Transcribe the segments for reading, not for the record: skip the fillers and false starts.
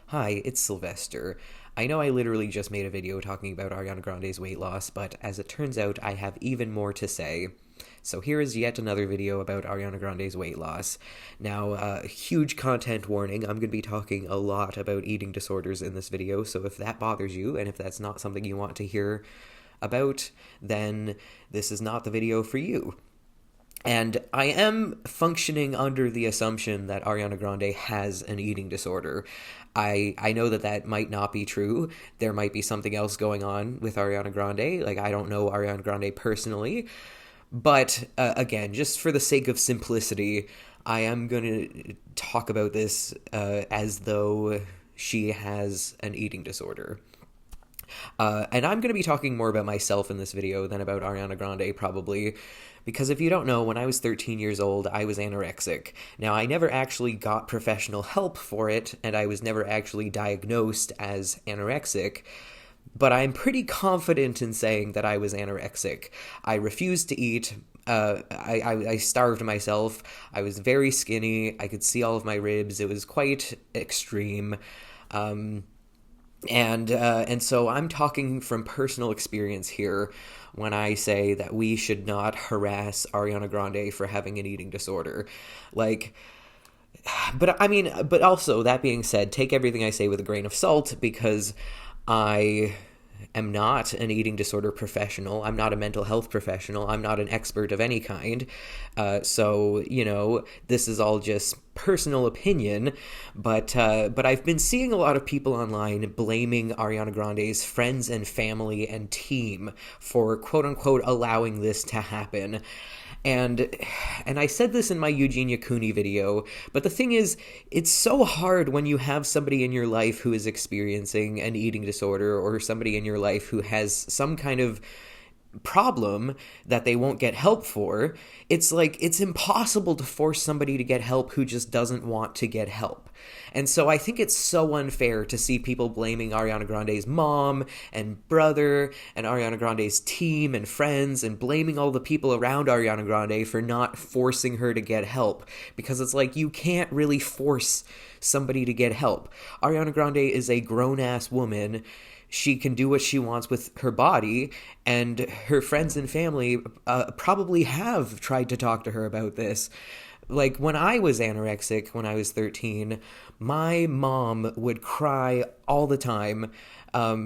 Hi, it's Sylvester. I know I literally just made a video talking about Ariana Grande's weight loss, but as it turns out, I have even more to say. So here is yet another video about Ariana Grande's weight loss. Now, huge content warning, I'm going to be talking a lot about eating disorders in this video, so if that bothers you, and if that's not something you want to hear about, then this is not the video for you. And I am functioning under the assumption that Ariana Grande has an eating disorder. I know that that might not be true. There might be something else going on with Ariana Grande. Like, I don't know Ariana Grande personally. But again, just for the sake of simplicity, I am going to talk about this as though she has an eating disorder. And I'm going to be talking more about myself in this video than about Ariana Grande, probably. Because if you don't know, when I was 13 years old, I was anorexic. Now, I never actually got professional help for it, and I was never actually diagnosed as anorexic. But I'm pretty confident in saying that I was anorexic. I refused to eat. I starved myself. I was very skinny. I could see all of my ribs. It was quite extreme. And so I'm talking from personal experience here when I say that we should not harass Ariana Grande for having an eating disorder. Like, but I mean, but also, that being said, take everything I say with a grain of salt, because I am not an eating disorder professional. I'm not a mental health professional. I'm not an expert of any kind. So, this is all just personal opinion. But I've been seeing a lot of people online blaming Ariana Grande's friends and family and team for quote unquote allowing this to happen. And I said this in my Eugenia Cooney video, but the thing is, it's so hard when you have somebody in your life who is experiencing an eating disorder, or somebody in your life who has some kind of problem that they won't get help for. It's like, it's impossible to force somebody to get help who just doesn't want to get help. And so I think it's so unfair to see people blaming Ariana Grande's mom and brother and Ariana Grande's team and friends, and blaming all the people around Ariana Grande for not forcing her to get help. Because it's like, you can't really force somebody to get help. Ariana Grande is a grown-ass woman. She can do what she wants with her body, and her friends and family probably have tried to talk to her about this. Like, when I was anorexic, when I was 13, my mom would cry all the time.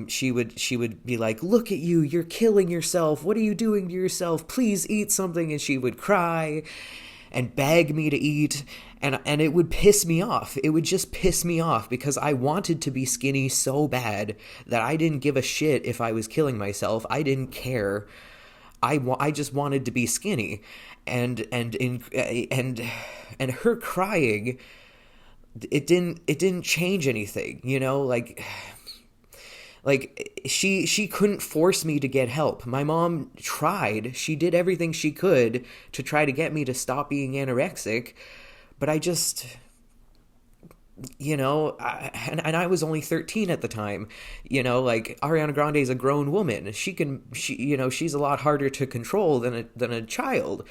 She would be like, "Look at you, you're killing yourself. What are you doing to yourself? Please eat something." And she would cry and beg me to eat, and it would piss me off. It would just piss me off, because I wanted to be skinny so bad that I didn't give a shit if I was killing myself. I didn't care. I just wanted to be skinny. And her crying, it didn't change anything, like she couldn't force me to get help. My mom tried. She did everything she could to try to get me to stop being anorexic, but I just, and I was only 13 at the time. Like, Ariana Grande is a grown woman. She's a lot harder to control than a child.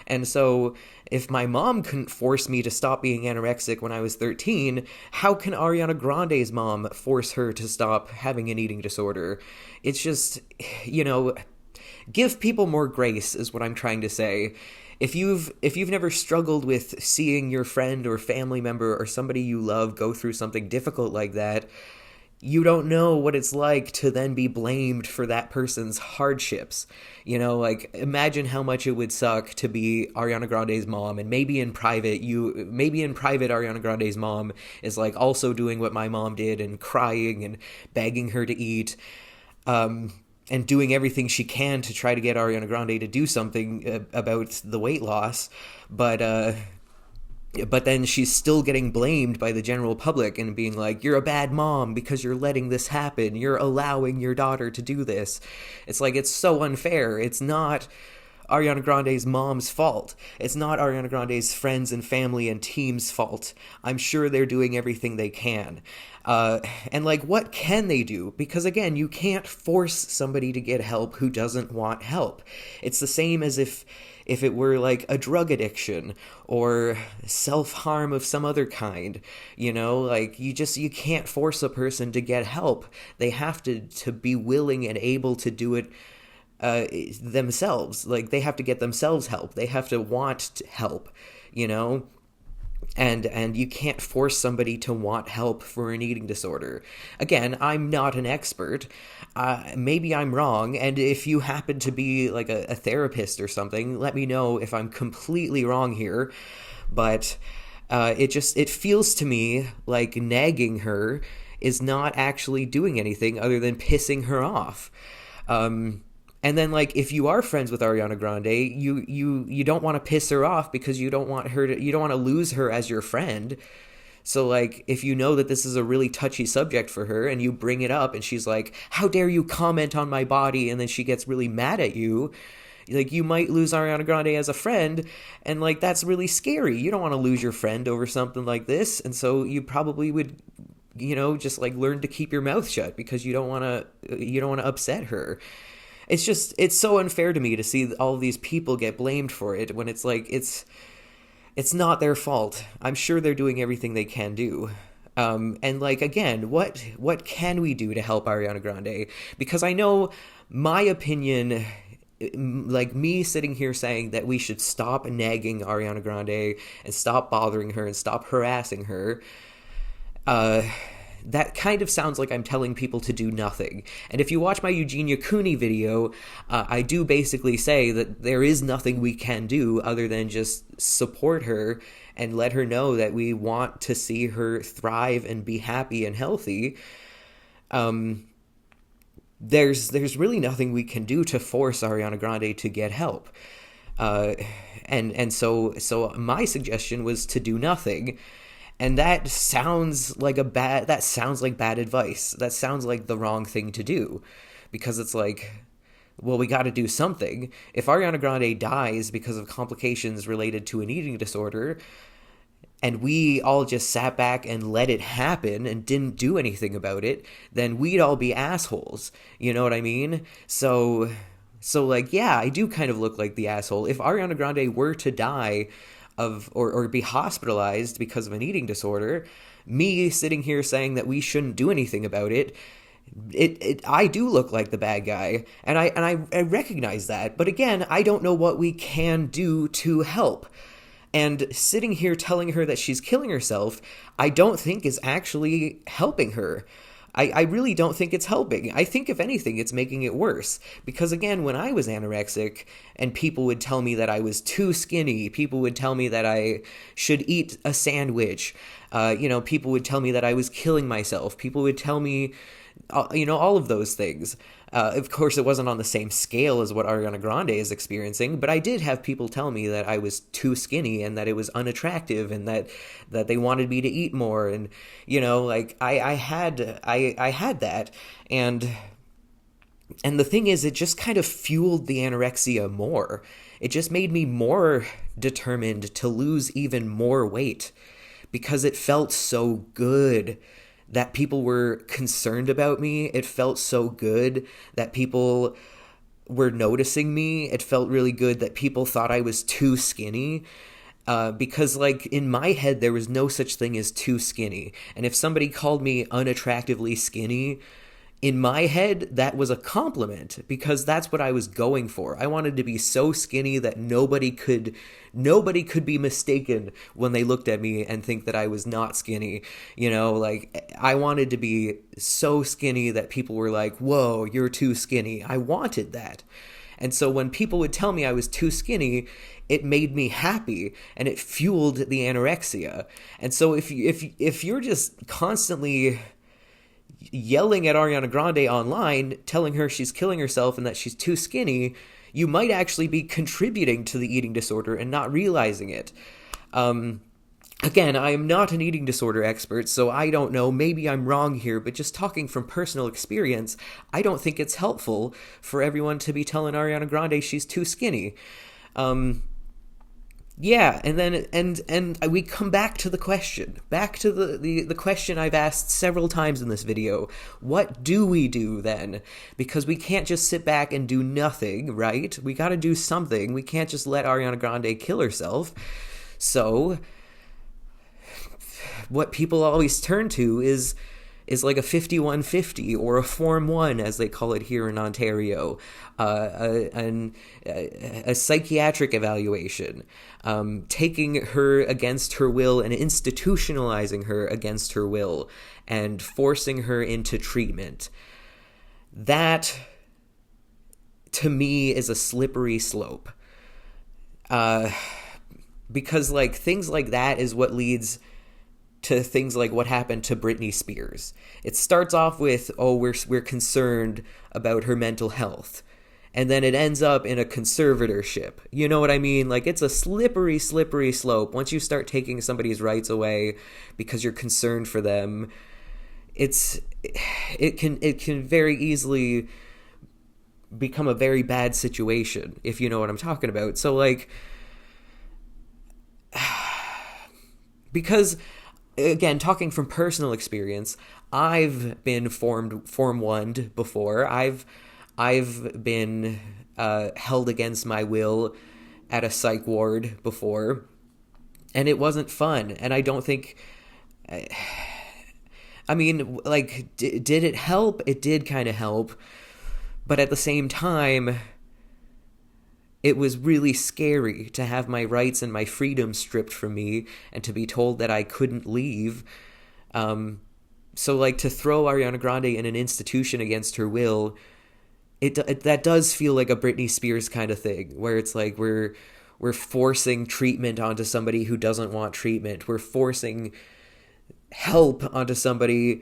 And so, if my mom couldn't force me to stop being anorexic when I was 13, how can Ariana Grande's mom force her to stop having an eating disorder? It's just, give people more grace, is what I'm trying to say. If you've never struggled with seeing your friend or family member or somebody you love go through something difficult like that, you don't know what it's like to then be blamed for that person's hardships. Like, imagine how much it would suck to be Ariana Grande's mom, and maybe in private Ariana Grande's mom is like also doing what my mom did, and crying and begging her to eat, and doing everything she can to try to get Ariana Grande to do something about the weight loss. But then she's still getting blamed by the general public and being like, "You're a bad mom because you're letting this happen. You're allowing your daughter to do this." It's like, it's so unfair. It's not Ariana Grande's mom's fault. It's not Ariana Grande's friends and family and team's fault. I'm sure they're doing everything they can. And like, what can they do? Because again, you can't force somebody to get help who doesn't want help. It's the same as if if it were like a drug addiction or self-harm of some other kind. You know, like you can't force a person to get help. They have to be willing and able to do it themselves. Like they have to get themselves help. They have to want help, you know? And you can't force somebody to want help for an eating disorder. Again, I'm not an expert. Maybe I'm wrong, and if you happen to be like a therapist or something, let me know if I'm completely wrong here. But it feels to me like nagging her is not actually doing anything other than pissing her off. And then, like, if you are friends with Ariana Grande, you don't want to piss her off because you don't want to lose her as your friend. So, like, if you know that this is a really touchy subject for her and you bring it up and she's like, how dare you comment on my body? And then she gets really mad at you. Like, you might lose Ariana Grande as a friend, and, like, that's really scary. You don't want to lose your friend over something like this. And so you probably would, you know, just, like, learn to keep your mouth shut because you don't want to upset her. It's so unfair to me to see all of these people get blamed for it when it's like, it's not their fault. I'm sure they're doing everything they can do. And like, again, what can we do to help Ariana Grande? Because I know my opinion, like me sitting here saying that we should stop nagging Ariana Grande and stop bothering her and stop harassing her, that kind of sounds like I'm telling people to do nothing. And if you watch my Eugenia Cooney video, I do basically say that there is nothing we can do other than just support her and let her know that we want to see her thrive and be happy and healthy. There's really nothing we can do to force Ariana Grande to get help. And so my suggestion was to do nothing. And that sounds like bad advice. That sounds like the wrong thing to do, because it's like, well, we got to do something. If Ariana Grande dies because of complications related to an eating disorder, and we all just sat back and let it happen and didn't do anything about it, then we'd all be assholes. You know what I mean? So like, yeah, I do kind of look like the asshole. If Ariana Grande were to die or be hospitalized because of an eating disorder, me sitting here saying that we shouldn't do anything about it, I do look like the bad guy, and I recognize that. But again, I don't know what we can do to help. And sitting here telling her that she's killing herself, I don't think is actually helping her. I really don't think it's helping. I think, if anything, it's making it worse. Because, again, when I was anorexic and people would tell me that I was too skinny, people would tell me that I should eat a sandwich, people would tell me that I was killing myself, people would tell me, all of those things. Of course, it wasn't on the same scale as what Ariana Grande is experiencing, but I did have people tell me that I was too skinny and that it was unattractive and that they wanted me to eat more. And, I had that. And the thing is, it just kind of fueled the anorexia more. It just made me more determined to lose even more weight because it felt so good that people were concerned about me. It felt so good that people were noticing me. It felt really good that people thought I was too skinny. Because, like, in my head, there was no such thing as too skinny. And if somebody called me unattractively skinny, in my head, that was a compliment, because that's what I was going for. I wanted to be so skinny that nobody could be mistaken when they looked at me and think that I was not skinny. I wanted to be so skinny that people were like, whoa, you're too skinny. I wanted that. And so when people would tell me I was too skinny, it made me happy and it fueled the anorexia. And so if you're just constantly yelling at Ariana Grande online, telling her she's killing herself and that she's too skinny, you might actually be contributing to the eating disorder and not realizing it. Again, I am not an eating disorder expert, so I don't know, maybe I'm wrong here, but just talking from personal experience, I don't think it's helpful for everyone to be telling Ariana Grande she's too skinny. Yeah, and then and we come back to the question I've asked several times in this video. What do we do then? Because we can't just sit back and do nothing, right? We got to do something. We can't just let Ariana Grande kill herself. So, what people always turn to is like a 5150 or a Form 1, as they call it here in Ontario, a psychiatric evaluation, taking her against her will and institutionalizing her against her will and forcing her into treatment. That, to me, is a slippery slope. Because, like, things like that is what leads to things like what happened to Britney Spears. It starts off with, oh, we're concerned about her mental health. And then it ends up in a conservatorship. You know what I mean? Like, it's a slippery, slippery slope. Once you start taking somebody's rights away because you're concerned for them, it can very easily become a very bad situation, if you know what I'm talking about. So, like, because, again, talking from personal experience, I've been Form 1'd before. I've been held against my will at a psych ward before, and it wasn't fun. And I don't think, I mean, like, did it help? It did kind of help, but at the same time, it was really scary to have my rights and my freedom stripped from me and to be told that I couldn't leave. So, like, to throw Ariana Grande in an institution against her will, that does feel like a Britney Spears kind of thing, where it's like we're forcing treatment onto somebody who doesn't want treatment. We're forcing help onto somebody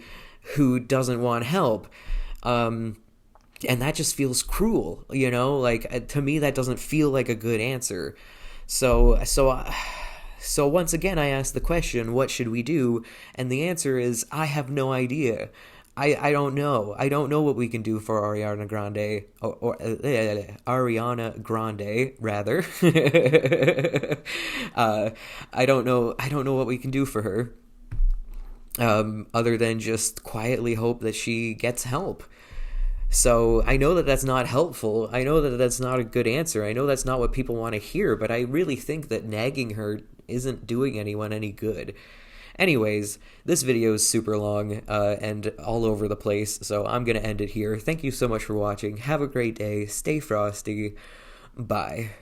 who doesn't want help. And that just feels cruel, you know? Like, to me, that doesn't feel like a good answer. So once again, I ask the question, what should we do? And the answer is, I have no idea. I don't know. I don't know what we can do for Ariana Grande, or Ariana Grande, rather. I don't know. I don't know what we can do for her, other than just quietly hope that she gets help. So I know that that's not helpful. I know that that's not a good answer. I know that's not what people want to hear, but I really think that nagging her isn't doing anyone any good. Anyways, this video is super long and all over the place, so I'm going to end it here. Thank you so much for watching. Have a great day. Stay frosty. Bye.